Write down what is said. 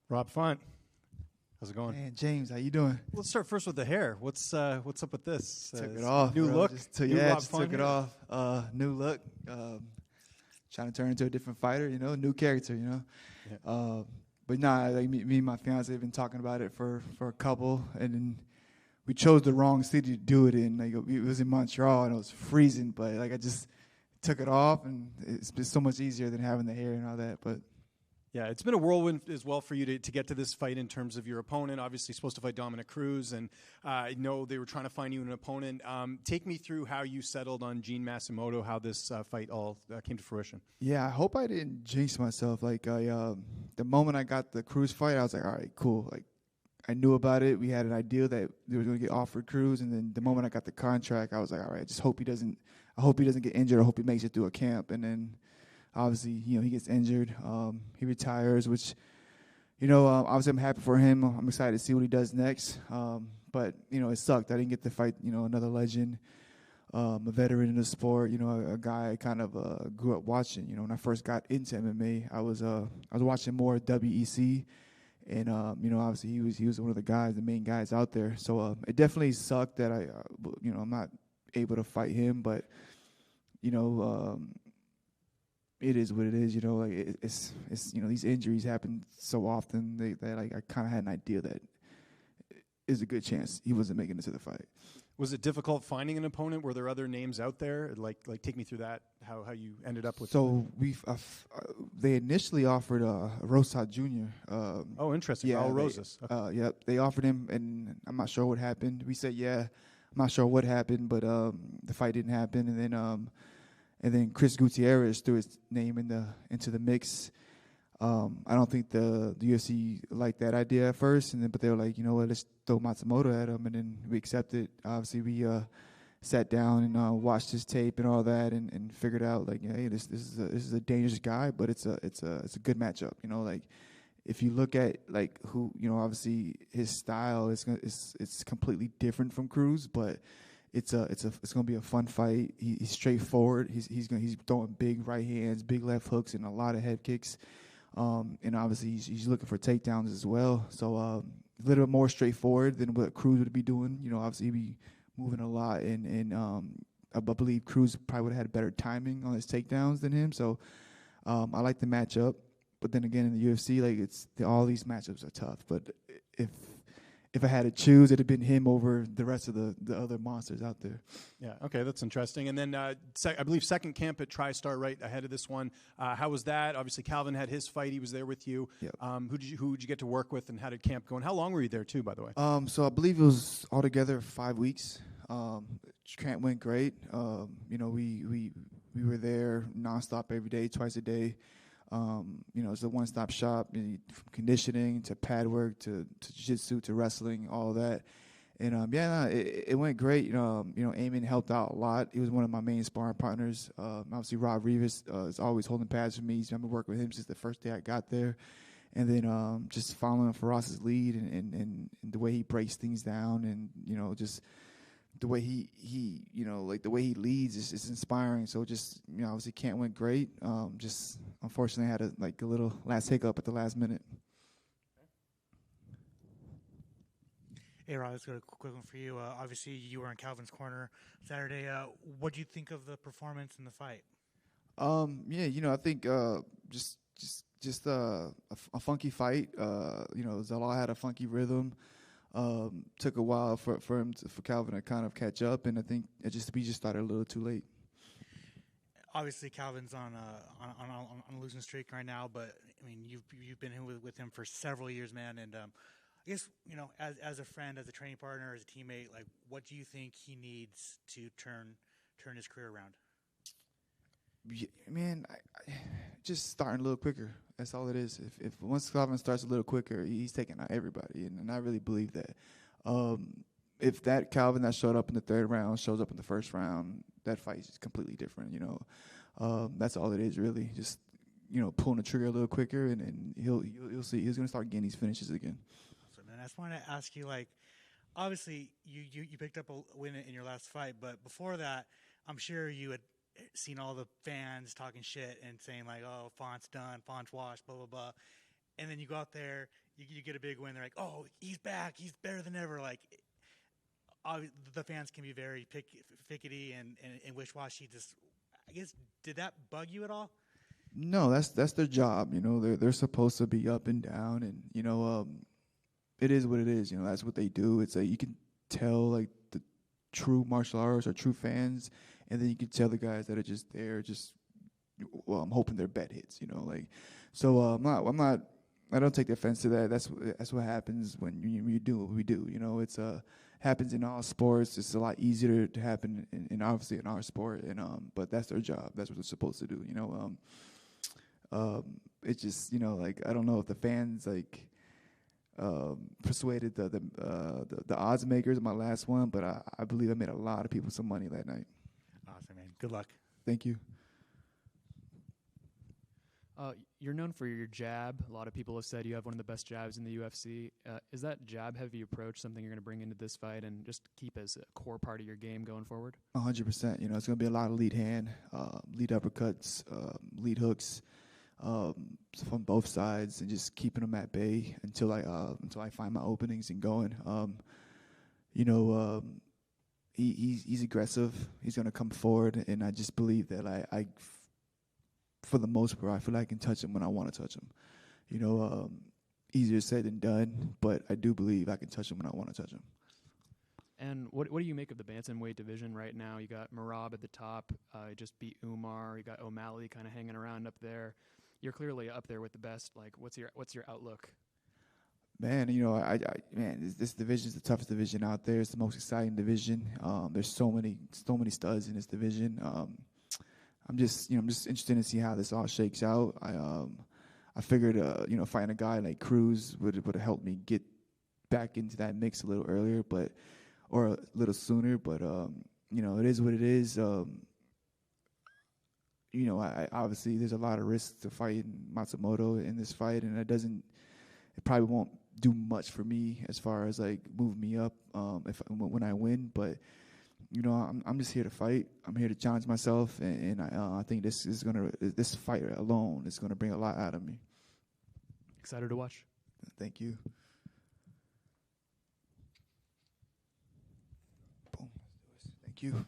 Rob Font. How's it going? Man, James, how you doing? Let's start first with the hair. What's up with this? Took it off. New bro. look? Just New Rob Font took it hair? off. New look. Trying to turn into a different fighter, new character, Yeah. But nah, like me and my fiance have been talking about it for a couple, and then we chose the wrong city to do it in. Like it was in Montreal, and it was freezing, but like I just took it off, and it's been so much easier than having the hair and all that. But Yeah, it's been a whirlwind as well for you to get to this fight in terms of your opponent. Obviously, supposed to fight Dominic Cruz, and I know they were trying to find you an opponent. Take me through how you settled on Gene Masimoto, how this fight all came to fruition. yeah, I hope I didn't jinx myself. Like the moment I got the Cruz fight, I was like, all right, cool. Like I knew about it. We had an idea that they were going to get offered Cruz, and then the moment I got the contract, I was like, all right, I just hope he doesn't. I hope he doesn't get injured. I hope he makes it through a camp, and then. Obviously, he gets injured. He retires, which, obviously I'm happy for him. I'm excited to see what he does next. But, it sucked. I didn't get to fight, another legend, a veteran in the sport, a guy I kind of grew up watching. When I first got into MMA, I was watching more WEC. And, obviously he was one of the main guys out there. So it definitely sucked that I'm not able to fight him. But, it is what it is, like it's these injuries happen so often that like I kind of had an idea that there's a good chance he wasn't making it to the fight. Was it difficult finding an opponent? Were there other names out there? Like take me through that, how you ended up with So they initially offered Rosas Jr. Oh, interesting. Yeah, Raul Rosas. Okay. Yep, they offered him, and I'm not sure what happened. We said, yeah, I'm not sure what happened, but the fight didn't happen, and then Chris Gutierrez threw his name into the mix. I don't think the UFC liked that idea at first, but they were like, you know what, let's throw Matsumoto at him, and then we accepted. Obviously, we sat down and watched his tape and all that, and figured out like, hey, this is a dangerous guy, but it's a good matchup. Like if you look at like who, obviously his style it's completely different from Cruz, but. It's gonna be a fun fight. He's straightforward. He's throwing big right hands, big left hooks, and a lot of head kicks. And obviously he's looking for takedowns as well. So a little bit more straightforward than what Cruz would be doing. Obviously he'd be moving a lot, and I believe Cruz probably would have had better timing on his takedowns than him. So I like the matchup. But then again, in the UFC, like all these matchups are tough. But if I had to choose, it'd have been him over the rest of the other monsters out there. Yeah. Okay, that's interesting. And then I believe second camp at TriStar right ahead of this one. How was that? Obviously, Calvin had his fight. He was there with you. Yep. Who did you get to work with, and how did camp go? And how long were you there too, by the way? So I believe it was altogether 5 weeks. Camp went great. We were there nonstop every day, twice a day. It's a one-stop shop, from conditioning to pad work to jiu-jitsu to wrestling, all that. And it went great. Eamon helped out a lot. He was one of my main sparring partners. Obviously, Rob Rivas is always holding pads for me. So I've been working with him since the first day I got there. And then just following Faraz's lead and the way he breaks things down, and just the way he the way he leads is inspiring. So just obviously camp went great. Just unfortunately had a little last hiccup at the last minute. Hey Rob, let's go to a quick one for you. Obviously you were in Calvin's corner Saturday. What do you think of the performance in the fight? I think just a funky fight. Zalal had a funky rhythm. Took a while for Calvin to kind of catch up, and I think we just started a little too late. Obviously, Calvin's on a losing streak right now, but I mean you've been with him for several years, man. And I guess as a friend, as a training partner, as a teammate, like what do you think he needs to turn his career around? Yeah, man, I just starting a little quicker. That's all it is. If once Calvin starts a little quicker, he's taking out everybody, and I really believe that. If that Calvin that showed up in the third round shows up in the first round, that fight is just completely different. That's all it is really. Just pulling the trigger a little quicker, and he'll see. He's gonna start getting these finishes again. So, man, I just want to ask you, like, obviously you picked up a win in your last fight, but before that, I'm sure you had seen all the fans talking shit and saying like, "Oh, Font's done, Font's washed," blah blah blah, and then you go out there, you get a big win. They're like, oh, he's back. He's better than ever. Like, the fans can be very pickety and wish-washy. Just, I guess, did that bug you at all? No, that's their job. You know, they're supposed to be up and down, and you know, it is what it is. You know, that's what they do. It's like you can tell like the true martial artists or true fans, and then you can tell the guys that are just there, just well, I'm hoping their bet hits. You know, like so. I'm not. I don't take offense to that. That's what happens when you do what we do. You know, it's happens in all sports. It's a lot easier to happen in obviously in our sport, and but that's their job. That's what they're supposed to do. You know, it's just, you know, like I don't know if the fans like persuaded the odds makers in my last one, but I believe I made a lot of people some money that night. Awesome, man. Good luck. Thank you. You're known for your jab. A lot of people have said you have one of the best jabs in the UFC. Is that jab-heavy approach something you're going to bring into this fight and just keep as a core part of your game going forward? 100%. You know, it's going to be a lot of lead hand, lead uppercuts, lead hooks from both sides, and just keeping them at bay until I find my openings and going. You know, he's aggressive. He's going to come forward, and I just believe that I for the most part, I feel like I can touch him when I want to touch him. You know, easier said than done, but I do believe I can touch him when I want to touch him. And what do you make of the bantamweight division right now? You got Merab at the top. Just beat Umar. You got O'Malley kind of hanging around up there. You're clearly up there with the best. Like, what's your outlook? Man, you know, man, this division is the toughest division out there. It's the most exciting division. There's so many studs in this division. I'm just interested to see how this all shakes out. I figured, you know, fighting a guy like Cruz would have helped me get back into that mix a little earlier, or a little sooner. But you know, it is what it is. You know, I obviously there's a lot of risks to fighting Matsumoto in this fight, and it probably won't do much for me as far as like moving me up when I win, but. You know, I'm just here to fight. I'm here to challenge myself, and I think this fight alone is gonna bring a lot out of me. Excited to watch. Thank you. Boom. Thank you.